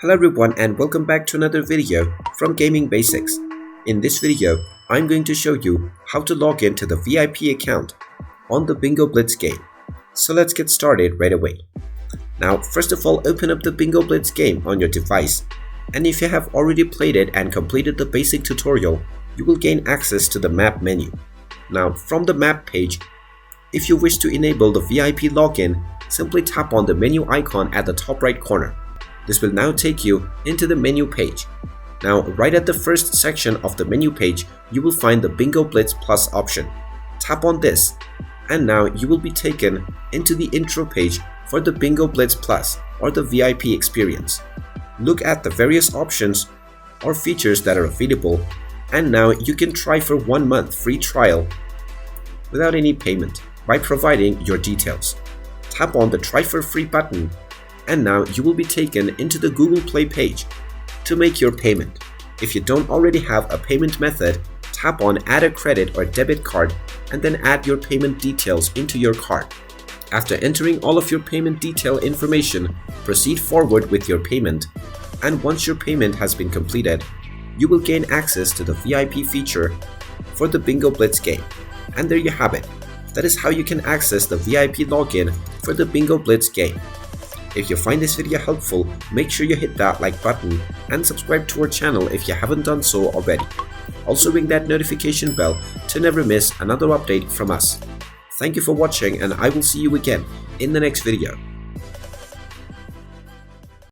Hello everyone and welcome back to another video from Gaming Basics. In this video, I'm going to show you how to log into the VIP account on the Bingo Blitz game. So let's get started right away. Now, first of all, open up the Bingo Blitz game on your device, and if you have already played it and completed the basic tutorial, you will gain access to the map menu. Now, from the map page, if you wish to enable the VIP login, simply tap on the menu icon at the top right corner. This will now take you into the menu page. Now, right at the first section of the menu page, you will find the Bingo Blitz Plus option. Tap on this, and now you will be taken into the intro page for the Bingo Blitz Plus or the VIP experience. Look at the various options or features that are available, and now you can try for 1 month free trial without any payment by providing your details. Tap on the Try for Free button, and now you will be taken into the Google Play page to make your payment. If you don't already have a payment method, tap on Add a credit or debit card and then add your payment details into your card. After entering all of your payment detail information, proceed forward with your payment, and once your payment has been completed, you will gain access to the VIP feature for the Bingo Blitz game. And there you have it. That is how you can access the VIP login for the Bingo Blitz game. If you find this video helpful, make sure you hit that like button and subscribe to our channel if you haven't done so already. Also ring that notification bell to never miss another update from us. Thank you for watching, and I will see you again in the next video.